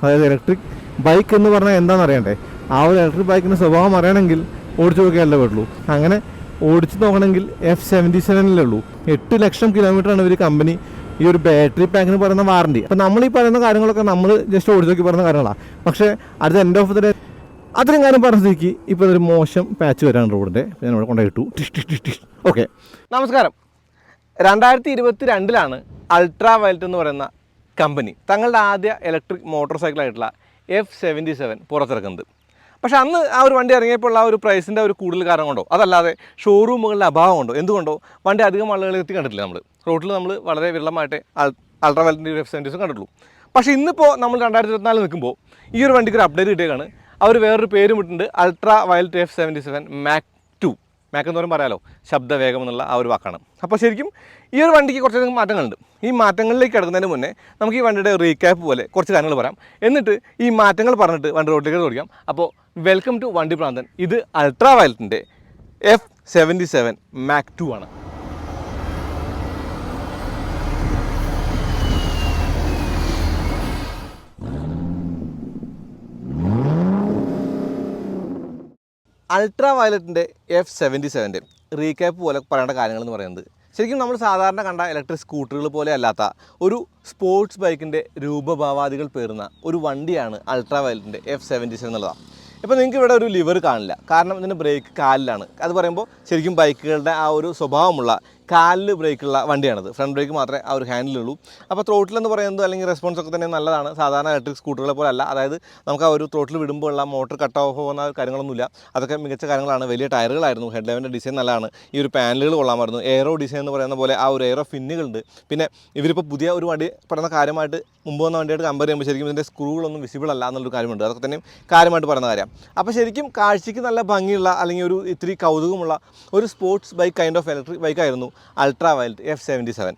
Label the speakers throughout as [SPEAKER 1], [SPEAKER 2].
[SPEAKER 1] അതായത് electric bike എന്ന് പറഞ്ഞാൽ എന്താണെന്ന് അറിയണ്ടേ. ആ ഒരു ഇലക്ട്രിക് ബൈക്കിൻ്റെ സ്വഭാവം അറിയണമെങ്കിൽ ഓടിച്ചു നോക്കിയാലേ പറ്റുള്ളൂ. അങ്ങനെ ഓടിച്ചു നോക്കണമെങ്കിൽ F77 ഉള്ളൂ. 8 ലക്ഷം കിലോമീറ്ററാണ് ഇവർ കമ്പനി ഈ ഒരു ബാറ്ററി പാക്കിന് പറയുന്ന വാറണ്ടി. അപ്പം നമ്മൾ ഈ പറയുന്ന കാര്യങ്ങളൊക്കെ നമ്മൾ ജസ്റ്റ് ഓടിച്ചു നോക്കി പറയുന്ന കാര്യങ്ങളാണ്. പക്ഷേ at the end of the day അത്രയും കാര്യം പറഞ്ഞ സ്ഥിതിക്ക് ഇപ്പോൾ ഇതൊരു മോശം പാച്ച് വരാണ് റോഡിൻ്റെ. ഞാൻ ഇവിടെ കൊണ്ടുപോയിട്ടു. ഓക്കെ,
[SPEAKER 2] നമസ്കാരം. 2022 അൾട്രാ വയലറ്റ് എന്ന് പറയുന്ന കമ്പനി തങ്ങളുടെ ആദ്യ ഇലക്ട്രിക് മോട്ടോർ സൈക്കിളായിട്ടുള്ള F77 പുറത്തിറക്കുന്നത്. പക്ഷേ അന്ന് ആ ഒരു വണ്ടി ഇറങ്ങിയപ്പോൾ ആ ഒരു പ്രൈസിൻ്റെ ഒരു കൂടുതൽ കാരണം കൊണ്ടോ അതല്ലാതെ ഷോറൂമുകളുടെ അഭാവം കൊണ്ടോ എന്തുകൊണ്ടോ വണ്ടി അധികം ആളുകൾ എത്തി കണ്ടിട്ടില്ല. റോഡിൽ നമ്മൾ വളരെ വിരളമായിട്ട് അൾട്രാ വയലറ്റിൻ്റെ F77 കണ്ടിട്ടുള്ളൂ. പക്ഷേ ഇന്നിപ്പോൾ നമ്മൾ 2024 നിൽക്കുമ്പോൾ ഈ ഒരു വണ്ടിക്ക് ഒരു അപ്ഡേറ്റ് കിട്ടിയേക്കാണ്. അവർ വേറൊരു പേരും ഇട്ടിട്ടുണ്ട്, ultra violet F77 Mac 2. Mac എന്ന് പറയുമ്പോൾ പറയാലോ, ശബ്ദവേഗം എന്നുള്ള ആ ഒരു വാക്കാണ്. അപ്പോൾ ശരിക്കും ഈ ഒരു വണ്ടിക്ക് കുറച്ചധികം മാറ്റങ്ങളുണ്ട്. ഈ മാറ്റങ്ങളിലേക്ക് കിടക്കുന്നതിന് മുന്നേ നമുക്ക് ഈ വണ്ടിയുടെ റീക്യാപ്പ് പോലെ കുറച്ച് കാര്യങ്ങൾ പറയാം. എന്നിട്ട് ഈ മാറ്റങ്ങൾ പറഞ്ഞിട്ട് വണ്ടി റോഡിലേക്ക് ഓടിക്കാം. അപ്പോൾ വെൽക്കം ടു വണ്ടി പ്രാന്തൻ. ഇത് അൾട്രാ വയലറ്റിൻ്റെ F77 മാക് 2 ആണ്. അൾട്രാ വയലറ്റിൻ്റെ F77 റീക്യാപ്പ് പോലെ പറയേണ്ട കാര്യങ്ങളെന്ന് പറയുന്നത് ശരിക്കും നമ്മൾ സാധാരണ കണ്ട ഇലക്ട്രിക് സ്കൂട്ടറുകൾ പോലെ അല്ലാത്ത ഒരു സ്പോർട്സ് ബൈക്കിൻ്റെ രൂപഭാവാദികൾ പേറുന്ന ഒരു വണ്ടിയാണ് അൾട്രാ വയലറ്റിൻ്റെ F77 എന്നുള്ളതാണ്. ഇപ്പോൾ നിങ്ങൾക്ക് ഇവിടെ ഒരു ലിവർ കാണില്ല, കാരണം ഇതിൻ്റെ ബ്രേക്ക് കാലിലാണ്. അത് പറയുമ്പോൾ ശരിക്കും ബൈക്കുകളുടെ ആ ഒരു സ്വഭാവമുള്ള കാലിൽ ബ്രേക്കുള്ള വണ്ടിയാണിത്. ഫ്രണ്ട് ബ്രേക്ക് മാത്രമേ ആ ഒരു ഹാൻഡിലുള്ളൂ. അപ്പോൾ ത്രോട്ടിൽ എന്ന് പറയുന്നത് അല്ലെങ്കിൽ റെസ്പോൺസ് ഒക്കെ തന്നെ നല്ലതാണ്, സാധാരണ ഇലക്ട്രിക് സ്കൂട്ടറുകളെ പോലെ അല്ല. അതായത് നമുക്ക് ആ ഒരു ത്രോട്ടിൽ വിടുമ്പോൾ ഉള്ള മോട്ടർ കട്ട് ഓഫ് പോകുന്ന കാര്യങ്ങളൊന്നുമില്ല. അതൊക്കെ മികച്ച കാര്യങ്ങളാണ്. വലിയ ടയറുകളായിരുന്നു. ഹെഡ് ലൈവിൻ്റെ ഡിസൈൻ നല്ലതാണ്. ഈ ഒരു പാനലുകൾ കൊള്ളാമായിരുന്നു. എയറോ ഡിസൈൻ എന്ന് പറയുന്ന പോലെ ആ ഒരു എയറോ ഫിന്നുകളുണ്ട്. പിന്നെ ഇവരിപ്പോൾ പുതിയ ഒരു വണ്ടി പറയുന്ന കാര്യമായിട്ട് മുമ്പ് വന്ന വണ്ടിയായിട്ട് കമ്പയർ ചെയ്യുമ്പോൾ ശരിക്കും ഇതിൻ്റെ സ്ക്രൂകളൊന്നും വിസിബിൾ അല്ല എന്നുള്ളൊരു കാര്യമുണ്ട്. അതൊക്കെ തന്നെയും കാര്യമായിട്ട് പറയുന്ന കാര്യം. അപ്പോൾ ശരിക്കും കാഴ്ചയ്ക്ക് നല്ല ഭംഗിയുള്ള അല്ലെങ്കിൽ ഒരു ഇത്തിരി കൗതുകമുള്ള ഒരു sports bike kind of electric ബൈക്കായിരുന്നു അൾട്രാ വയലറ്റ് F77.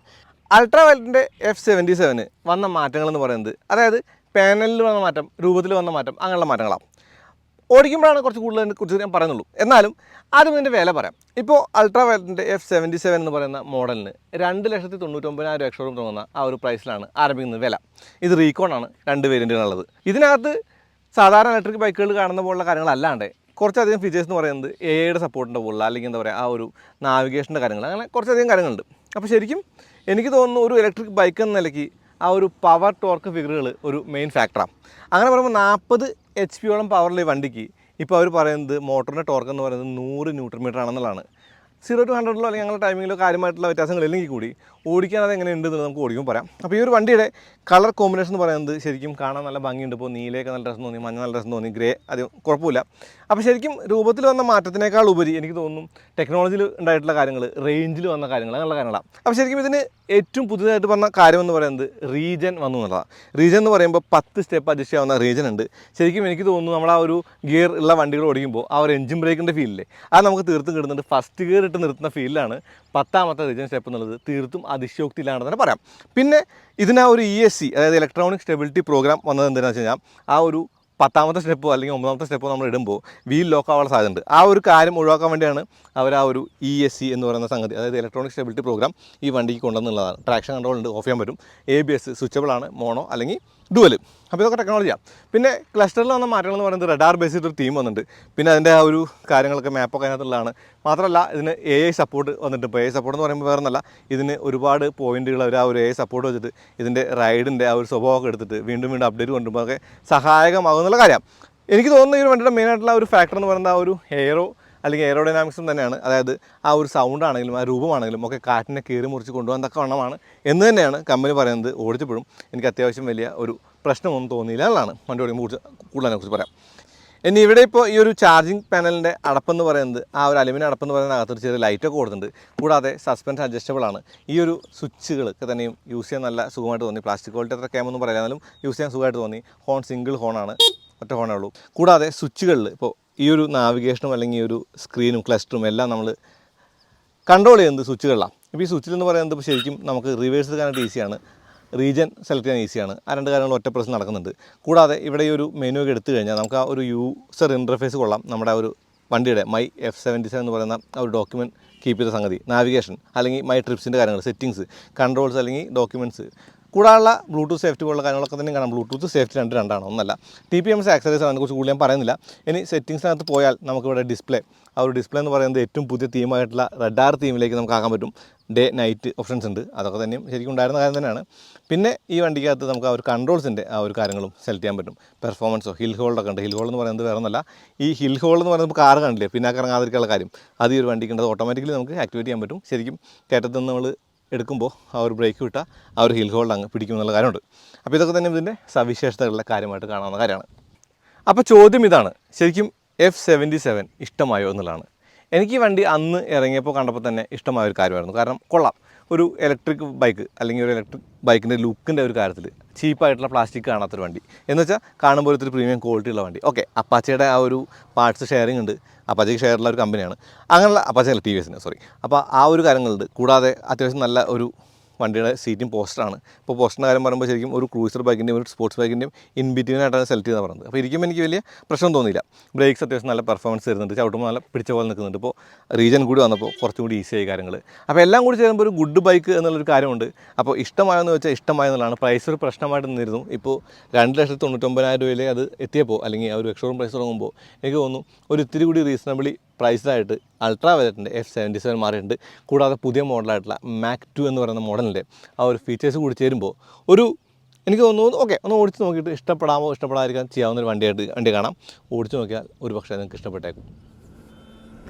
[SPEAKER 2] അൾട്രാ വയലറ്റിൻ്റെ F77 വന്ന മാറ്റങ്ങളെന്ന് പറയുന്നത്, അതായത് പാനലിൽ വന്ന മാറ്റം, രൂപത്തിൽ വന്ന മാറ്റം, അങ്ങനെയുള്ള മാറ്റങ്ങളാണ്. ഓടിക്കുമ്പോഴാണ് കുറച്ച് കൂടുതൽ അതിനെക്കുറിച്ച് ഞാൻ പറയുന്നുള്ളൂ. എന്നാലും ആദ്യം ഇതിൻ്റെ വില പറയാം. ഇപ്പോൾ അൾട്രാ വയലറ്റിൻ്റെ F77 എന്ന് പറയുന്ന മോഡലിന് 2,99,000 എക്സ്ഷോറൂം തുടങ്ങുന്ന ആ ഒരു പ്രൈസിലാണ് ആരംഭിക്കുന്നത് വില. ഇത് റീകോൺ ആണ്, 2 വേരിയൻറ്റുകളുള്ളത്. ഇതിനകത്ത് സാധാരണ ഇലക്ട്രിക് ബൈക്കുകൾ കാണുന്ന പോലുള്ള കാര്യങ്ങളല്ലാണ്ട് കുറച്ചധികം ഫീച്ചേഴ്സ് എന്ന് പറയുന്നത് എയുടെ സപ്പോർട്ടിൻ്റെ പോലുള്ള അല്ലെങ്കിൽ എന്താ പറയുക ആ ഒരു നാവിഗേഷൻ്റെ കാര്യങ്ങൾ, അങ്ങനെ കുറച്ചധികം കാര്യങ്ങളുണ്ട്. അപ്പോൾ ശരിക്കും എനിക്ക് തോന്നുന്നു ഒരു ഇലക്ട്രിക് ബൈക്ക് എന്ന നിലയ്ക്ക് ആ ഒരു പവർ ടോർക്ക് ഫിഗറുകൾ ഒരു മെയിൻ ഫാക്ടറാണ്. അങ്ങനെ പറയുമ്പോൾ 40 HP പവറിലെ വണ്ടിക്ക് ഇപ്പോൾ അവർ പറയുന്നത് മോട്ടറിൻ്റെ ടോർക്ക് എന്ന് പറയുന്നത് 100 ന്യൂട്രൺ മീറ്റർ ആണെന്നുള്ളതാണ്. 0 to 100 അല്ലെങ്കിൽ ഞങ്ങളുടെ ടൈമിങ്ങിലോ കാര്യമായിട്ടുള്ള വ്യത്യാസങ്ങളില്ലെങ്കിൽ കൂടി ഓടിക്കാൻ അത് എങ്ങനെ ഉണ്ടെന്ന് നമുക്ക് ഓടിക്കും പറയാം. അപ്പോൾ ഈ ഒരു വണ്ടിയുടെ കളർ കോമ്പിനേഷൻ എന്ന് പറയുന്നത് ശരിക്കും കാണാൻ നല്ല ഭംഗിയുണ്ട്. ഇപ്പോൾ നീലയൊക്കെ നല്ല രസം തോന്നി, മഞ്ഞ നല്ല രസം തോന്നി, ഗ്രേ അത് കുഴപ്പമില്ല. അപ്പോൾ ശരിക്കും രൂപത്തിൽ വന്ന മാറ്റത്തിനേക്കാൾ ഉപരി എനിക്ക് തോന്നുന്നു ടെക്നോളജിയിൽ ഉണ്ടായിട്ടുള്ള കാര്യങ്ങൾ, റേഞ്ചിൽ വന്ന കാര്യങ്ങൾ, അങ്ങനെയുള്ള കാര്യങ്ങളാണ്. അപ്പോൾ ശരിക്കും ഇതിന് ഏറ്റവും പുതിയതായിട്ട് പറഞ്ഞ കാര്യം എന്ന് പറയുന്നത് റീജൻ വന്നു എന്നുള്ളതാണ്. റീജൻ എന്ന് പറയുമ്പോൾ 10 സ്റ്റെപ്പ് അഡ്ജസ്റ്റ് ചെയ്യാവുന്ന റീജൻ ഉണ്ട്. ശരിക്കും എനിക്ക് തോന്നുന്നു നമ്മൾ ആ ഒരു ഗിയർ ഉള്ള വണ്ടികൾ ഓടിക്കുമ്പോൾ ആ ഒരു എഞ്ചിൻ ബ്രേക്കിൻ്റെ ഫീലില്ലേ, അത് നമുക്ക് തീർത്തും കിട്ടുന്നുണ്ട്. ഫസ്റ്റ് ഗിയർ ഇട്ട് നിർത്തുന്ന ഫീലിലാണ് 10ാമത്തെ റീജൻ സ്റ്റെപ്പ് എന്നുള്ളത്. തീർത്തും അതിശയോക്തിയിലാണെന്ന് തന്നെ പറയാം. പിന്നെ ഇതിന് ആ ഒരു ESC, അതായത് ഇലക്ട്രോണിക് സ്റ്റെബിലിറ്റി പ്രോഗ്രാം വന്നത് എന്താണെന്ന് വെച്ച് കഴിഞ്ഞാൽ ആ ഒരു 10ാമത്തെ സ്റ്റെപ്പോ അല്ലെങ്കിൽ 9ാമത്തെ സ്റ്റെപ്പോ നമ്മൾ ഇടുമ്പോൾ വീൽ ലോക്ക് ആവാനുള്ള സാധ്യതയുണ്ട്. ആ ഒരു കാര്യം ഒഴിവാക്കാൻ വേണ്ടിയാണ് അവർ ആ ഒരു ESC എന്ന് പറയുന്ന സംഗതി, അതായത് ഇലക്ട്രോണിക് സ്റ്റെബിലിറ്റി പ്രോഗ്രാം ഈ വണ്ടിക്ക് കൊണ്ടുവന്നുള്ളതാണ്. ട്രാക്ഷൻ കൺട്രോൾ ഉണ്ട്, ഓഫ് ചെയ്യാൻ പറ്റും. ABS സ്വിച്ചബിൾ ആണ്, മോണോ അല്ലെങ്കിൽ ഡുവൽ. അപ്പോൾ ഇതൊക്കെ ടെക്നോളജിയാണ്. പിന്നെ ക്ലസ്റ്ററിൽ വന്ന മാറ്റങ്ങൾ എന്ന് പറയുന്നത് റഡാർ ബേസ് ചെയ്തൊരു തീം വന്നിട്ടുണ്ട്. പിന്നെ അതിൻ്റെ ആ ഒരു കാര്യങ്ങളൊക്കെ മാപ്പൊക്കെ അതിനകത്തുള്ളതാണ്. മാത്രമല്ല ഇതിന് AI സപ്പോർട്ട് വന്നിട്ട്. ഇപ്പോൾ AI സപ്പോർട്ട് എന്ന് പറയുമ്പോൾ വേറെ ഒന്നല്ല, ഇതിന് ഒരുപാട് പോയിന്റുകൾ അവർ ആ ഒരു AI സപ്പോർട്ട് വെച്ചിട്ട് ഇതിൻ്റെ റൈഡിൻ്റെ ആ ഒരു സ്വഭാവമൊക്കെ എടുത്തിട്ട് വീണ്ടും വീണ്ടും അപ്ഡേറ്റ് കൊണ്ടുപോകുമ്പോൾ ഒക്കെ സഹായകമാകുന്നുള്ള കാര്യം. എനിക്ക് തോന്നുന്നു ഈ ഒരു വണ്ടിയുടെ മെയിനായിട്ടുള്ള ഒരു ഫാക്ടർ എന്ന് പറയുന്നത് ആ ഒരു എയറോ അല്ലെങ്കിൽ എയറോഡൈനാമിക്സും തന്നെയാണ്. അതായത് ആ ഒരു സൗണ്ട് ആണെങ്കിലും ആ രൂപമാണെങ്കിലും ഒക്കെ കാറ്റിനെ കീറി മുറിച്ച് കൊണ്ടുപോകാൻ തക്ക വണ്ണമാണ് എന്ന് തന്നെയാണ് കമ്പനി പറയുന്നത്. ഓടിച്ചപ്പോഴും എനിക്ക് അത്യാവശ്യം വലിയ ഒരു പ്രശ്നമൊന്നും തോന്നിയില്ല എന്നുള്ളതാണ് വണ്ടി ഓടിക്കുമ്പോൾ കൂടുതൽ അതിനെക്കുറിച്ച് പറയാം. ഇനി ഇവിടെ ഇപ്പോൾ ഈ ഒരു ചാർജിങ് പാനലിൻ്റെ അടപ്പെന്ന് പറയുന്നത് ആ ഒരു അലുമിനിയം അടപ്പെന്ന് പറയുന്നത് അകത്തൊരു ചെറിയ ലൈറ്റൊക്കെ കൊടുത്തിട്ടുണ്ട്. കൂടാതെ സസ്പെൻഷൻ അഡ്ജസ്റ്റബിൾ ആണ്. ഈ ഒരു സ്വിച്ചുകളൊക്കെ തന്നെയും യൂസ് ചെയ്യാൻ നല്ല സുഖമായിട്ട് തോന്നി. പ്ലാസ്റ്റിക് ക്വാളിറ്റി അത്ര ക്യാമൊന്നും പറയാനാലും യൂസ് ചെയ്യാൻ സുഖമായിട്ട് തോന്നി. ഹോൺ സിംഗിൾ ഹോണാണ്, ഒറ്റ ഹോണേ ഉള്ളൂ. കൂടാതെ സ്വിച്ചുകളിൽ ഇപ്പോൾ ഈ ഒരു നാവിഗേഷനും അല്ലെങ്കിൽ ഈ ഒരു സ്ക്രീനും ക്ലസ്റ്ററും എല്ലാം നമ്മൾ കൺട്രോൾ ചെയ്യുന്നത് സ്വിച്ചുകളിലാണ്. ഇപ്പോൾ ഈ സ്വിച്ചിലെന്ന് പറയുന്നത് ഇപ്പോൾ ശരിക്കും നമുക്ക് റിവേഴ്സ് എടുക്കാനായിട്ട് ഈസിയാണ്, റീജൻ സെലക്ട് ചെയ്യാൻ ഈസിയാണ്. ആ 2 കാര്യങ്ങൾ ഒറ്റ പ്രസ് നടക്കുന്നുണ്ട്. കൂടാതെ ഇവിടെ ഈ ഒരു മെനു ഒക്കെ എടുത്തു കഴിഞ്ഞാൽ നമുക്ക് ആ ഒരു യൂസർ ഇൻ്റർഫേസ് കൊള്ളാം. നമ്മുടെ ആ ഒരു വണ്ടിയുടെ മൈ F77 എന്ന് പറയുന്ന ആ ഒരു ഡോക്യുമെൻറ്റ് കീപ്പ് ചെയ്ത സംഗതി, നാവിഗേഷൻ അല്ലെങ്കിൽ മൈ ട്രിപ്സിൻ്റെ കാര്യങ്ങൾ, സെറ്റിങ്സ്, കൺട്രോൾസ് അല്ലെങ്കിൽ ഡോക്യുമെൻറ്റ്സ്, കൂടാനുള്ള ബ്ലൂടൂത്ത് സേഫ്റ്റി പോലുള്ള കാര്യങ്ങളൊക്കെ തന്നെ കാണാം. ബ്ലൂടൂത്ത് സേഫ്റ്റി രണ്ടാണ്, ഒന്നല്ല. TPMS ആക്സസറീസ് അതിനെക്കുറിച്ച് കൂടുതൽ ഞാൻ പറയുന്നില്ല. ഇനി സെറ്റിങ്സിനകത്ത് പോയാൽ നമുക്കിവിടെ ഡിസ്പ്ലേ, ആ ഒരു ഡിസ്പ്ലേ എന്ന് പറയുന്നത് ഏറ്റവും പുതിയ തീമായിട്ടുള്ള റഡാർ തീമിലേക്ക് നമുക്ക് ആക്കാൻ പറ്റും. ഡേ നൈറ്റ് ഓപ്ഷൻസ് ഉണ്ട്, അതൊക്കെ തന്നെയും ശരിക്കും ഉണ്ടായിരുന്ന കാര്യം തന്നെയാണ്. പിന്നെ ഈ വണ്ടിക്കകത്ത് നമുക്ക് ആ ഒരു കൺട്രോൾസിൻ്റെ ആ ഒരു കാര്യങ്ങളും സെലക്ട് ചെയ്യാൻ പറ്റും. പെർഫോമൻസോ ഹിൽ ഹോൾഡൊക്കെ ഉണ്ട്. ഹിൽ ഹോൾഡ് എന്ന് പറയുന്നത് വേറെ ഒന്നല്ല, ഈ ഹിൽ ഹോൾഡ് എന്ന് പറയുന്നത് കാർ കണ്ടില്ലേ, പിന്നാക്കം ഇറങ്ങാതിരിക്കാനുള്ള കാര്യം അത് ഈ ഒരു വണ്ടിക്ക് ഉണ്ട്. അത് ഓട്ടോമാറ്റിക്കലി നമുക്ക് ആക്ടിവേറ്റ് ചെയ്യാൻ പറ്റും. ശരിക്കും കയറ്റത്ത് നിന്ന് നമ്മൾ എടുക്കുമ്പോൾ ആ ഒരു ബ്രേക്ക് വിട്ടാൽ ആ ഒരു ഹിൽ ഹോൾഡ് അങ്ങ് പിടിക്കുമെന്നുള്ള കാര്യമുണ്ട്. അപ്പോൾ ഇതൊക്കെ തന്നെ ഇതിൻ്റെ സവിശേഷതകളുടെ കാര്യമായിട്ട് കാണാവുന്ന കാര്യമാണ്. അപ്പോൾ ചോദ്യം ഇതാണ്, ശരിക്കും F77 ഇഷ്ടമായോ എന്നുള്ളതാണ്. എനിക്ക് ഈ വണ്ടി അന്ന് ഇറങ്ങിയപ്പോൾ കണ്ടപ്പോൾ തന്നെ ഇഷ്ടമായ ഒരു കാര്യമായിരുന്നു. കാരണം കൊള്ളാം, ഒരു ഇലക്ട്രിക് ബൈക്ക് അല്ലെങ്കിൽ ഒരു ഇലക്ട്രിക് ബൈക്കിൻ്റെ ലുക്കിൻ്റെ ഒരു കാര്യത്തിൽ ചീപ്പായിട്ടുള്ള പ്ലാസ്റ്റിക് കാണാത്തൊരു വണ്ടി എന്ന് വെച്ചാൽ കാണുമ്പോൾ ഒരു പ്രീമിയം ക്വാളിറ്റി ഉള്ള വണ്ടി. ഓക്കെ, അപ്പാച്ചയുടെ ആ ഒരു പാർട്സ് ഷെയറിംഗ് ഉണ്ട്, അപ്പാച്ചയ്ക്ക് ഷെയറുള്ള ഒരു കമ്പനിയാണ്, അങ്ങനെയുള്ള അപ്പാച്ചയല്ല TVS സോറി. അപ്പോൾ ആ ഒരു കാര്യങ്ങളുണ്ട്. കൂടാതെ അത്യാവശ്യം നല്ല ഒരു വണ്ടിയുടെ സീറ്റിംഗ് പോസ്റ്ററാണ്. ഇപ്പോൾ പോസ്റ്ററിൻ്റെ കാര്യം പറയുമ്പോൾ ശരിക്കും ഒരു ക്രൂസർ ബൈക്കിൻ്റെയും ഒരു സ്പോർട്സ് ബൈക്കിൻ്റെയും ഇൻ ബിറ്റ്വീനായിട്ടാണ് സെലക്ട് ചെയ്ത് പറയുന്നത്. അപ്പോൾ ഇരിക്കുമ്പോൾ എനിക്ക് വലിയ പ്രശ്നം തോന്നിയില്ല. ബ്രേക്സ് അത്യാവശ്യം നല്ല പെർഫോമൻസ് തരുന്നുണ്ട്, ചവിട്ടുമ്പോൾ നല്ല പിടിച്ച പോലെ നിൽക്കുന്നുണ്ട്. ഇപ്പോൾ റീജൻ കൂടി വന്നപ്പോൾ കുറച്ചും കൂടി ഈസി ആയി കാര്യങ്ങൾ. അപ്പോൾ എല്ലാം കൂടി ചേരുമ്പോൾ ഒരു ഗുഡ് ബൈക്ക് എന്നുള്ളൊരു കാര്യമുണ്ട്. അപ്പോൾ ഇഷ്ടമായെന്ന് വെച്ചാൽ ഇഷ്ടമായെന്നുള്ളതാണ്. പ്രൈസ് ഒരു പ്രശ്നമായിട്ട് നിന്നിരുന്നു. ഇപ്പോൾ 2,99,000 രൂപയിൽ അത് എത്തിയപ്പോൾ, അല്ലെങ്കിൽ ആ ഒരു എക്സ്ഷോറൂം പ്രൈസ് തുടങ്ങുമ്പോൾ എനിക്ക് തോന്നുന്നു ഒരു ഇത്തിരി കൂടി റീസണബിളി പ്രൈസ്ഡായിട്ട് അൾട്രാ വയലറ്റിൻ്റെ F77 മാറിയിട്ടുണ്ട്. കൂടാതെ പുതിയ മോഡലായിട്ടുള്ള മാക് 2 എന്ന് പറയുന്ന മോഡലിൻ്റെ ആ ഒരു ഫീച്ചേഴ്സ് കൂടി ചേരുമ്പോൾ ഒരു എനിക്ക് തോന്നുന്നു ഓക്കെ ഒന്ന് ഓടിച്ച് നോക്കിയിട്ട് ഇഷ്ടപ്പെടാമോ ഇഷ്ടപ്പെടാതിരിക്കാൻ ചെയ്യാവുന്നൊരു വണ്ടി കാണാം. ഓടിച്ച് നോക്കിയാൽ ഒരു പക്ഷേ നിങ്ങൾക്ക് ഇഷ്ടപ്പെട്ടേക്കും.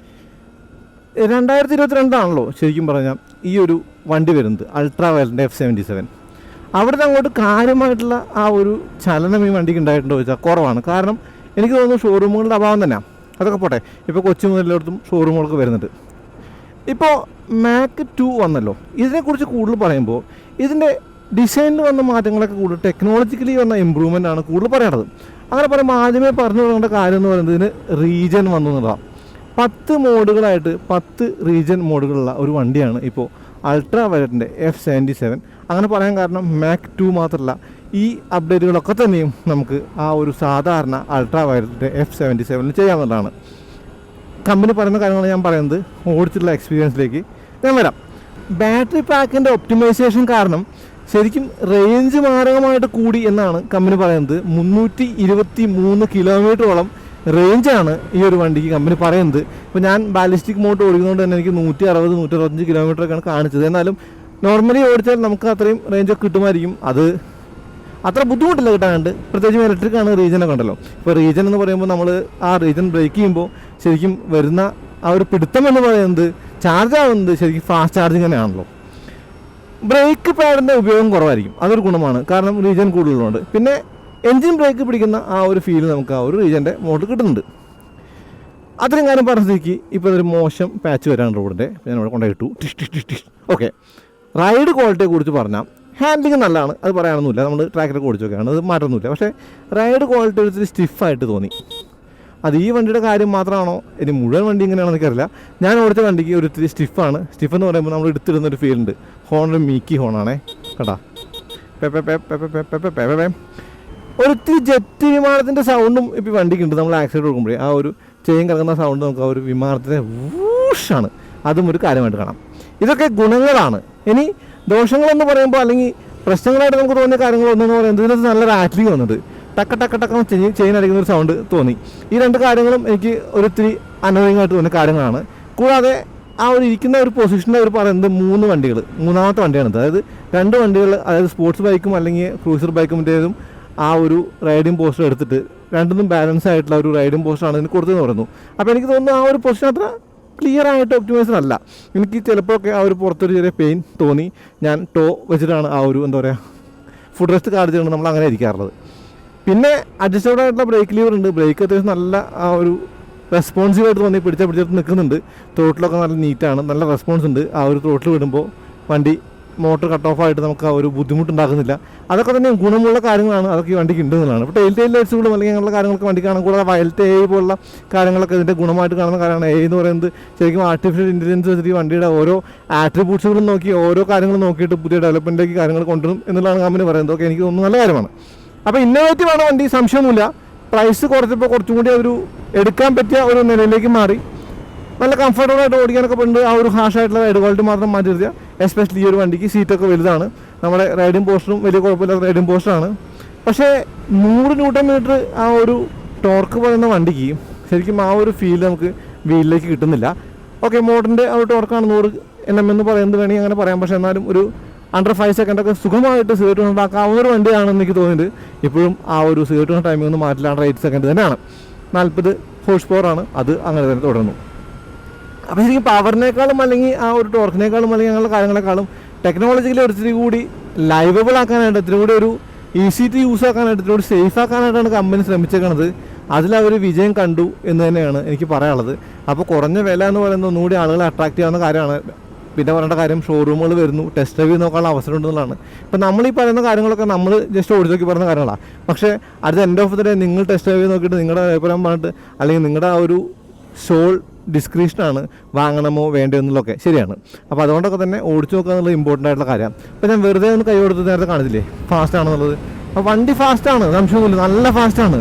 [SPEAKER 1] 2022 ശരിക്കും പറഞ്ഞാൽ ഈ ഒരു വണ്ടി വരുന്നത്, അൾട്രാ വയലറ്റിൻ്റെ F77. അവിടുന്ന് അങ്ങോട്ട് കാര്യമായിട്ടുള്ള ആ ഒരു ചലനം ഈ വണ്ടിക്ക് ഉണ്ടായിട്ടുണ്ടോ ചോദിച്ചാൽ കുറവാണ്. കാരണം എനിക്ക് തോന്നുന്നു ഷോറൂമുകളുടെ അഭാവം തന്നെയാണ്. അതൊക്കെ പോട്ടെ, ഇപ്പോൾ കൊച്ചി മുതലെല്ലായിടത്തും ഷോറൂമുകളൊക്കെ വരുന്നുണ്ട്. ഇപ്പോൾ മാക് 2 വന്നല്ലോ. ഇതിനെക്കുറിച്ച് കൂടുതൽ പറയുമ്പോൾ ഇതിൻ്റെ ഡിസൈനിൽ വന്ന മാറ്റങ്ങളൊക്കെ കൂടുതൽ ടെക്നോളജിക്കലി വന്ന ഇമ്പ്രൂവ്മെൻ്റ് ആണ് കൂടുതൽ പറയേണ്ടത്. അങ്ങനെ പറയുമ്പോൾ ആദ്യമേ പറഞ്ഞു തുടങ്ങേണ്ട കാര്യം എന്ന് പറയുന്നത് ഇതിന് റീജൻ വന്നു എന്നുള്ളതാണ്. 10 മോഡുകളായിട്ട് 10 റീജൻ മോഡുകളുള്ള ഒരു വണ്ടിയാണ് ഇപ്പോൾ അൾട്രാ വയലറ്റിൻ്റെ F77. അങ്ങനെ പറയാൻ കാരണം മാക് 2 മാത്രമല്ല, ഈ അപ്ഡേറ്റുകളൊക്കെ തന്നെയും നമുക്ക് ആ ഒരു സാധാരണ അൾട്രാ വയലറ്റിൻ്റെ F77 ചെയ്യാവുന്നതാണ്. കമ്പനി പറയുന്ന കാര്യങ്ങൾ ഞാൻ പറയുന്നത് ഓടിച്ചിട്ടുള്ള എക്സ്പീരിയൻസിലേക്ക് ഞാൻ വരാം. ബാറ്ററി പാക്കിൻ്റെ ഒപ്റ്റിമൈസേഷൻ കാരണം ശരിക്കും റേഞ്ച് മാരകമായിട്ട് കൂടി എന്നാണ് കമ്പനി പറയുന്നത്. 323 കിലോമീറ്ററോളം റേഞ്ചാണ് ഈ ഒരു വണ്ടിക്ക് കമ്പനി പറയുന്നത്. ഇപ്പോൾ ഞാൻ ബാലിസ്റ്റിക് മോഡ് ഓടിക്കുന്നതുകൊണ്ട് തന്നെ എനിക്ക് 160-165 കിലോമീറ്ററൊക്കെയാണ് കാണിച്ചത്. എന്നാലും നോർമലി ഓടിച്ചാൽ നമുക്ക് അത്രയും റേഞ്ചൊക്കെ കിട്ടുമായിരിക്കും. അത് അത്ര ബുദ്ധിമുട്ടില്ല കിട്ടാനുണ്ട്, പ്രത്യേകിച്ചും ഇലക്ട്രിക് ആണ്. റീജനൊക്കെ ഉണ്ടല്ലോ. ഇപ്പോൾ റീജൻ എന്ന് പറയുമ്പോൾ നമ്മൾ ആ റീജൻ ബ്രേക്ക് ചെയ്യുമ്പോൾ ശരിക്കും വരുന്ന ആ ഒരു പിടുത്തം എന്ന് പറയുന്നത് ചാർജ് ആവുന്നത് ശരിക്കും ഫാസ്റ്റ് ചാർജിങ് തന്നെയാണല്ലോ. ബ്രേക്ക് പാഡിൻ്റെ ഉപയോഗം കുറവായിരിക്കും, അതൊരു ഗുണമാണ്. കാരണം റീജൻ കൂടുതലുണ്ട്. പിന്നെ എൻജിൻ ബ്രേക്ക് പിടിക്കുന്ന ആ ഒരു ഫീൽ നമുക്ക് ആ ഒരു റീജൻ്റെ മോഡൽ കിട്ടുന്നുണ്ട്. അത്രയും കാര്യം പറഞ്ഞ സ്ഥിതിക്ക് ഇപ്പോൾ ഇതൊരു മോശം പാച്ച് വരാണ് റോഡിൻ്റെ. ഞാൻ ഇവിടെ കൊണ്ടുപോയിട്ടു ഓക്കെ. റൈഡ് ക്വാളിറ്റിയെ കുറിച്ച് പറഞ്ഞാൽ ഹാൻഡിലിങ് നല്ലതാണ്, അത് പറയാനൊന്നുമില്ല. നമ്മൾ ട്രാക്കിലൊക്കെ ഓടിച്ചൊക്കെയാണ്, അത് മാറ്റമൊന്നുമില്ല. പക്ഷേ റൈഡ് ക്വാളിറ്റി ഒരു സ്റ്റിഫായിട്ട് തോന്നി. അത് ഈ വണ്ടിയുടെ കാര്യം മാത്രമാണോ ഇനി മുഴുവൻ വണ്ടി ഇങ്ങനെയാണെന്ന് എനിക്കറിയില്ല. ഞാൻ ഓടിച്ച വണ്ടിക്ക് ഒരു ഇത്തിരി സ്റ്റിഫാണ്. സ്റ്റിഫ് എന്ന് പറയുമ്പോൾ നമ്മൾ എടുത്തിടുന്നൊരു ഫീലുണ്ട്. ഹോണൊരു മീക്കി ഹോണാണേ കേട്ടാ. ഒരിത്തിരി ജെറ്റ് വിമാനത്തിൻ്റെ സൗണ്ടും ഇപ്പോൾ വണ്ടിക്കുണ്ട്. നമ്മൾ ആക്സിഡൻറ്റ് കൊടുക്കുമ്പോഴേ ആ ഒരു ചെയിൻ കിടക്കുന്ന സൗണ്ട് നമുക്ക് ആ ഒരു വിമാനത്തിൻ്റെ വൂഷാണ്. അതും ഒരു കാര്യമായിട്ട് കാണാം. ഇതൊക്കെ ഗുണങ്ങളാണ്. ഇനി ദോഷങ്ങളെന്ന് പറയുമ്പോൾ അല്ലെങ്കിൽ പ്രശ്നങ്ങളായിട്ട് നമുക്ക് തോന്നിയ കാര്യങ്ങളൊന്നെന്ന് പറയുന്നത് ഇതിനകത്ത് നല്ല റാറ്റ്ലിംഗ് വന്നിട്ട് ടക്ക ടക്ക ടക്ക ചെയിൻ അടിക്കുന്ന ഒരു സൗണ്ട് തോന്നി. ഈ രണ്ട് കാര്യങ്ങളും എനിക്ക് ഒരിത്തിരി അനോയിങ് ആയിട്ട് തോന്നിയ കാര്യങ്ങളാണ്. കൂടാതെ ആ ഒരു ഇരിക്കുന്ന ഒരു പൊസിഷനിൽ അവർ പറയുന്നത് 3 വണ്ടികൾ, മൂന്നാമത്തെ വണ്ടിയാണിത്. അതായത് 2 വണ്ടികൾ, അതായത് സ്പോർട്സ് ബൈക്കും അല്ലെങ്കിൽ ക്രൂസർ ബൈക്കിൻ്റേതും ആ ഒരു റൈഡിങ് പോസ്റ്റർ എടുത്തിട്ട് രണ്ടും ബാലൻസ് ആയിട്ടുള്ള ഒരു റൈഡിങ് പോസ്റ്ററാണ് ഇതിന് കൊടുത്തതെന്ന് പറയുന്നു. അപ്പോൾ എനിക്ക് തോന്നുന്നു ആ ഒരു പൊസിഷൻ അത്ര ക്ലിയർ ആയിട്ട് ഒപ്റ്റിമൈസർ അല്ല. എനിക്ക് ചിലപ്പോഴൊക്കെ ആ ഒരു പുറത്തൊരു ചെറിയ പെയിൻ തോന്നി. ഞാൻ ടോ വെച്ചിട്ടാണ് ആ ഒരു എന്താ പറയുക ഫുഡ് റെസ്റ്റ് കാർഡ് ചെയ്യുന്നത്, നമ്മൾ അങ്ങനെ ഇരിക്കാറുള്ളത്. പിന്നെ അഡ്ജസ്റ്റബിൾ ആയിട്ടുള്ള ബ്രേക്ക് ലീവർ ഉണ്ട്. ബ്രേക്ക് അത്യാവശ്യം നല്ല ആ ഒരു റെസ്പോൺസീവായിട്ട് തോന്നി. പിടിച്ചെടുത്ത് നിൽക്കുന്നുണ്ട്. ത്രോട്ടിലൊക്കെ നല്ല നീറ്റാണ്, നല്ല റെസ്പോൺസ് ഉണ്ട്. ആ ഒരു ത്രോട്ടിൽ വിടുമ്പോൾ വണ്ടി മോട്ടർ കട്ട് ഓഫ് ആയിട്ട് നമുക്ക് ആ ഒരു ബുദ്ധിമുട്ടുണ്ടാക്കുന്നില്ല. അതൊക്കെ തന്നെ ഗുണമുള്ള കാര്യങ്ങളാണ്. അതൊക്കെ ഈ വണ്ടിക്ക് ഉണ്ടെന്നുള്ളതാണ്. ഇപ്പോൾ ടെയിൽ ലൈറ്റ്സുകളും അല്ലെങ്കിൽ അങ്ങനെയുള്ള കാര്യങ്ങളൊക്കെ വണ്ടി കാണാൻ. കൂടാതെ വയലറ്റ് AI പോലുള്ള കാര്യങ്ങളൊക്കെ ഇതിൻ്റെ ഗുണമായിട്ട് കാണുന്ന കാര്യമാണ്. AI എന്ന് പറയുന്നത് ശരിക്കും ആർട്ടിഫിഷ്യൽ ഇൻ്റലിജൻസ് വെച്ചിട്ട് ഈ വണ്ടിയുടെ ഓരോ ആട്രിബ്യൂട്ട്സുകളും നോക്കി ഓരോ കാര്യങ്ങളും നോക്കിയിട്ട് പുതിയ ഡെവലപ്മെൻറ്റിലേക്ക് കാര്യങ്ങൾ കൊണ്ടുവരും എന്നുള്ളതാണ് കമ്പനി പറയുന്നത്. ഒക്കെ എനിക്ക് തോന്നുന്നു നല്ല കാര്യമാണ്. അപ്പോൾ ഇന്നോവേറ്റീവാണ് വണ്ടി, സംശയമൊന്നുമില്ല. പ്രൈസ് കുറച്ചപ്പോൾ കുറച്ചും കൂടി ഒരു എടുക്കാൻ പറ്റിയ ഒരു നിലയിലേക്ക് മാറി. നല്ല കംഫർട്ടബിളായിട്ട് ഓടിക്കാനൊക്കെ ഉണ്ട്. ആ ഒരു ഹാഷായിട്ടുള്ള റൈഡ് ക്വാളിറ്റി മാത്രം മാറ്റി നിർത്തിയാൽ എസ്പെഷ്യലി ഈ ഒരു വണ്ടിക്ക് സീറ്റൊക്കെ വലുതാണ്. നമ്മുടെ റൈഡിങ് പോസ്റ്ററും വലിയ കുഴപ്പമില്ലാത്ത റൈഡിങ് പോസ്റ്ററാണ്. പക്ഷേ 100 ന്യൂട്ടൺ മീറ്റർ ആ ഒരു ടോർക്ക് പറയുന്ന വണ്ടിക്ക് ശരിക്കും ആ ഒരു ഫീൽ നമുക്ക് വീലിലേക്ക് കിട്ടുന്നില്ല. ഓക്കെ, മോട്ടറിൻ്റെ ആ ഒരു ടോർക്കാണ് 100 NM എന്ന് പറയുന്നത് വേണമെങ്കിൽ അങ്ങനെ പറയാം. പക്ഷേ എന്നാലും ഒരു അണ്ടർ 5 സെക്കൻഡൊക്കെ സുഖമായിട്ട് 0 ഉണ്ടാക്കാവുന്ന ഒരു വണ്ടിയാണെന്ന് എനിക്ക് തോന്നിയിട്ട് ഇപ്പോഴും ആ ഒരു 0 ടൈമിംഗ് ഒന്നും മാറ്റില്ല. അണ്ടർ 8 സെക്കൻഡ് തന്നെയാണ്. 40 ഹോഴ്സ് പവർ ആണ്, അത് അങ്ങനെ തന്നെ തുടരുന്നു. അപ്പോൾ ശരിക്കും പവറിനേക്കാളും അല്ലെങ്കിൽ ആ ഒരു ടോർക്കിനേക്കാളും അല്ലെങ്കിൽ അങ്ങനെയുള്ള കാര്യങ്ങളെക്കാളും ടെക്നോളജിക്കലി ഒരിച്ചിരി കൂടി ലൈവബിൾ ആക്കാനായിട്ട്, ഇത്തിരി കൂടി ഒരു ഈസി ടു യൂസ് ആക്കാനായിട്ട്, ഇത്തിരി കൂടി സേഫ് ആക്കാനായിട്ടാണ് കമ്പനി ശ്രമിച്ചേക്കണത്. അതിലവർ വിജയം കണ്ടു എന്ന് തന്നെയാണ് എനിക്ക് പറയാനുള്ളത്. അപ്പോൾ കുറഞ്ഞ വില എന്ന് പറയുന്നത് ഒന്നുകൂടി ആളുകളെ അട്രാക്റ്റ് ചെയ്യാവുന്ന കാര്യമാണ്. പിന്നെ പറയേണ്ട കാര്യം, ഷോറൂമുകൾ വരുന്നു, ടെസ്റ്റ് ഡ്രൈവ് നോക്കാനുള്ള അവസരം ഉണ്ടെന്നുള്ളതാണ്. ഇപ്പം നമ്മൾ ഈ പറയുന്ന കാര്യങ്ങളൊക്കെ നമ്മൾ ജസ്റ്റ് ഓടിച്ച് നോക്കി പറയുന്ന കാര്യങ്ങളാണ്. പക്ഷേ at the end of the day നിങ്ങൾ ടെസ്റ്റ് ഡ്രൈവ് നോക്കിയിട്ട് നിങ്ങളുടെ അഭിപ്രായം പറഞ്ഞിട്ട് അല്ലെങ്കിൽ നിങ്ങളുടെ ആ ഒരു സോൾ ഡിസ്ക്രിപ്ഷനാണ് വാങ്ങണമോ വേണ്ടോ എന്നുള്ളതൊക്കെ ശരിയാണ്. അപ്പോൾ അതുകൊണ്ടൊക്കെ തന്നെ ഓടിച്ചു നോക്കുക എന്നുള്ളത് ഇമ്പോർട്ടൻ്റ് ആയിട്ടുള്ള കാര്യം. അപ്പോൾ ഞാൻ വെറുതെ ഒന്ന് കൈ കൊടുത്ത് നേരത്തെ കാണിച്ചില്ലേ ഫാസ്റ്റ് ആണെന്നുള്ളത്. അപ്പോൾ വണ്ടി ഫാസ്റ്റാണ്, സംശയമൊന്നുമില്ല, നല്ല ഫാസ്റ്റാണ്.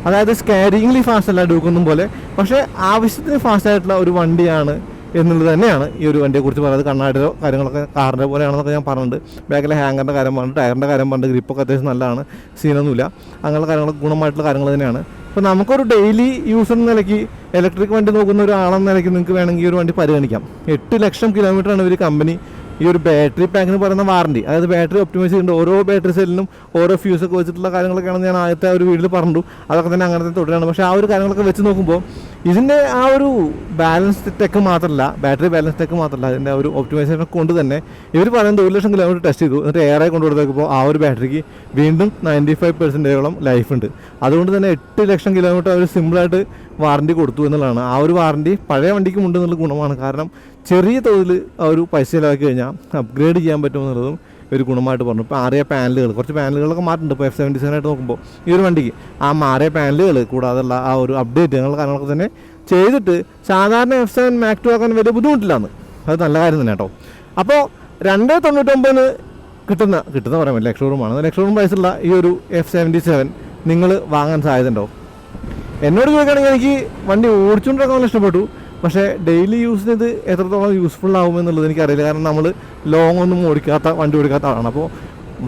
[SPEAKER 1] അതായത് സ്കാരിംഗ്ലി ഫാസ്റ്റ് അല്ല ഡ്യൂക്കൊന്നും പോലെ, പക്ഷേ ആവശ്യത്തിന് ഫാസ്റ്റ് ആയിട്ടുള്ള ഒരു വണ്ടിയാണ് എന്നുള്ളത് തന്നെയാണ് ഈ ഒരു വണ്ടിയെക്കുറിച്ച് പറയുന്നത്. കണ്ണാടിയോ കാര്യങ്ങളൊക്കെ കാറിൻ്റെ പോലെയാണെന്നൊക്കെ ഞാൻ പറഞ്ഞിട്ടുണ്ട്. ബാക്കിലെ ഹാങ്കറിൻ്റെ കാര്യം പറഞ്ഞിട്ട്, ടയറിൻ്റെ കാര്യം പറഞ്ഞിട്ട്, ഗ്രിപ്പൊക്കെ അത്യാവശ്യം നല്ലതാണ്, സീനൊന്നുമില്ല. അങ്ങനെയുള്ള കാര്യങ്ങളൊക്കെ ഗുണമായിട്ടുള്ള കാര്യങ്ങൾ തന്നെയാണ്. ഇപ്പോൾ നമുക്കൊരു ഡെയിലി യൂസർ എന്ന നിലയ്ക്ക് ഇലക്ട്രിക് വണ്ടി നോക്കുന്ന ഒരാളെന്ന നിലയ്ക്ക് നിങ്ങൾക്ക് വേണമെങ്കിൽ ഈ ഒരു വണ്ടി പരിഗണിക്കാം. 8 ലക്ഷം കിലോമീറ്ററാണ് ഇവർ കമ്പനി ഈ ഒരു ബാറ്ററി പാക്കിന് പറയുന്ന വാറണ്ടി, അതായത് ബാറ്ററി ഒപ്റ്റിമൈസ് ചെയ്യുന്നുണ്ട്. ഓരോ ബാറ്ററി സെല്ലിനും ഓരോ ഫ്യൂസൊക്കെ വെച്ചിട്ടുള്ള കാര്യങ്ങളൊക്കെയാണ് ഞാൻ ആദ്യത്തെ ഒരു വീഡിയോയിൽ പറഞ്ഞു. അതൊക്കെ തന്നെ അങ്ങനത്തെ തുടരാണ്. പക്ഷേ ആ ഒരു കാര്യങ്ങളൊക്കെ വെച്ച് നോക്കുമ്പോൾ ഇതിൻ്റെ ആ ഒരു ബാലൻസ് ടെക്ക് മാത്രമല്ല, ബാറ്ററി ബാലൻസ് ടെക്ക് മാത്രമല്ല, അതിൻ്റെ ഒരു ഒപ്റ്റിമൈസേഷൻ കൊണ്ട് തന്നെ ഇവർ പറയുന്നത് 1 ലക്ഷം കിലോമീറ്റർ ടെസ്റ്റ് ചെയ്തു, എന്നിട്ട് ഏറെ കൊണ്ടുകൊടുത്തേക്കുമ്പോൾ ആ ഒരു ബാറ്ററിക്ക് വീണ്ടും 95% ലൈഫ് ഉണ്ട്. അതുകൊണ്ട് തന്നെ 8 ലക്ഷം കിലോമീറ്റർ അവർ സിമ്പിളായിട്ട് വാറണ്ടി കൊടുത്തു എന്നുള്ളതാണ്. ആ ഒരു വാറണ്ടി പഴയ വണ്ടിക്കും ഉണ്ട് എന്നുള്ള ഗുണമാണ്. കാരണം ചെറിയ തോതിൽ ആ ഒരു പൈസ ചിലവാക്കി കഴിഞ്ഞാൽ അപ്ഗ്രേഡ് ചെയ്യാൻ പറ്റുമെന്നുള്ളതും ഒരു ഗുണമായിട്ട് പറഞ്ഞു. ഇപ്പോൾ മാറിയ പാനലുകൾ, കുറച്ച് പാനലുകളൊക്കെ മാറ്റുന്നുണ്ട്. ഇപ്പോൾ F77 ആയിട്ട് നോക്കുമ്പോൾ ഈ ഒരു വണ്ടിക്ക് ആ മാറിയ പാനലുകൾ കൂടാതെയുള്ള ആ ഒരു അപ്ഡേറ്റ് അങ്ങനെയുള്ള കാര്യങ്ങളൊക്കെ തന്നെ ചെയ്തിട്ട് സാധാരണ F7 Mark II ആക്കാൻ വലിയ ബുദ്ധിമുട്ടില്ലാന്ന്, അത് നല്ല കാര്യം തന്നെ കേട്ടോ. അപ്പോൾ 299 കിട്ടുന്ന പറയാൻ പറ്റില്ല, ലക്ഷോറും പ്രൈസുള്ള ഈ ഒരു F77 നിങ്ങൾ വാങ്ങാൻ സാധ്യതയുണ്ടോ? എന്നോട് ചോദിക്കുകയാണെങ്കിൽ എനിക്ക് വണ്ടി ഓടിച്ചുകൊണ്ടിരിക്കാൻ ഇഷ്ടപ്പെട്ടു. പക്ഷേ ഡെയിലി യൂസിന് ഇത് എത്രത്തോളം യൂസ്ഫുൾ ആകുമെന്നുള്ളത് എനിക്കറിയില്ല. കാരണം നമ്മൾ ലോങ് ഒന്നും വണ്ടി ഓടിക്കാത്ത ആളാണ്. അപ്പോൾ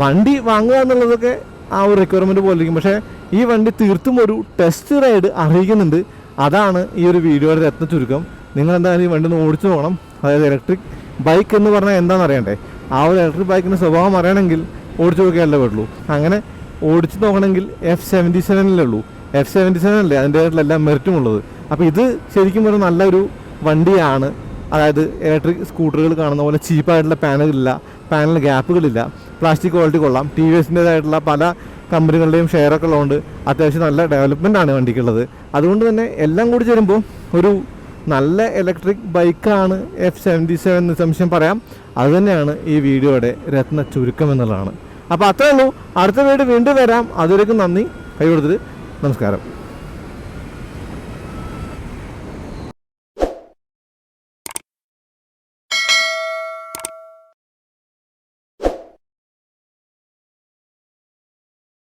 [SPEAKER 1] വണ്ടി വാങ്ങുക എന്നുള്ളതൊക്കെ ആ ഒരു റിക്വയർമെൻറ്റ് പോലെ ഇരിക്കും. പക്ഷേ ഈ വണ്ടി തീർത്തും ഒരു ടെസ്റ്റ് റൈഡ് അറിയിക്കുന്നുണ്ട്. അതാണ് ഈ ഒരു വീഡിയോയുടെ രത്ന ചുരുക്കം. നിങ്ങൾ എന്തായാലും ഈ വണ്ടി ഒന്ന് ഓടിച്ചു പോകണം. അതായത് ഇലക്ട്രിക് ബൈക്ക് എന്ന് പറഞ്ഞാൽ എന്താണെന്ന് അറിയണ്ടേ? ആ ഒരു ഇലക്ട്രിക് ബൈക്കിൻ്റെ സ്വഭാവം അറിയണമെങ്കിൽ ഓടിച്ചു നോക്കിയാലേ പറ്റുള്ളൂ. അങ്ങനെ ഓടിച്ചു നോക്കണമെങ്കിൽ F77 F77 അല്ലേ അതിൻ്റെതായിട്ടുള്ള എല്ലാ മെറിറ്റും ഉള്ളത്. അപ്പോൾ ഇത് ശരിക്കും ഒരു നല്ലൊരു വണ്ടിയാണ്. അതായത് ഇലക്ട്രിക് സ്കൂട്ടറുകൾ കാണുന്ന പോലെ ചീപ്പായിട്ടുള്ള പാനൽ ഗ്യാപ്പുകളില്ല, പ്ലാസ്റ്റിക് ക്വാളിറ്റി കൊള്ളാം. TVSൻ്റേതായിട്ടുള്ള പല കമ്പനികളുടെയും ഷെയറൊക്കെ ഉള്ളതുകൊണ്ട് അത്യാവശ്യം നല്ല ഡെവലപ്മെൻ്റ് ആണ് വണ്ടിക്കുള്ളത്. അതുകൊണ്ട് തന്നെ എല്ലാം കൂടി ചേരുമ്പോൾ ഒരു നല്ല ഇലക്ട്രിക് ബൈക്കാണ് F77 നിസ്സംശയം പറയാം. അതുതന്നെയാണ് ഈ വീഡിയോയുടെ രത്ന ചുരുക്കം എന്നുള്ളതാണ്. അപ്പോൾ അത്രേ ഉള്ളൂ. അടുത്ത വീഡിയോ വീണ്ടും വരാം. അതുവരേക്കും നന്ദി. കൈ കൊടുത്തിട്ട് നമസ്കാരം.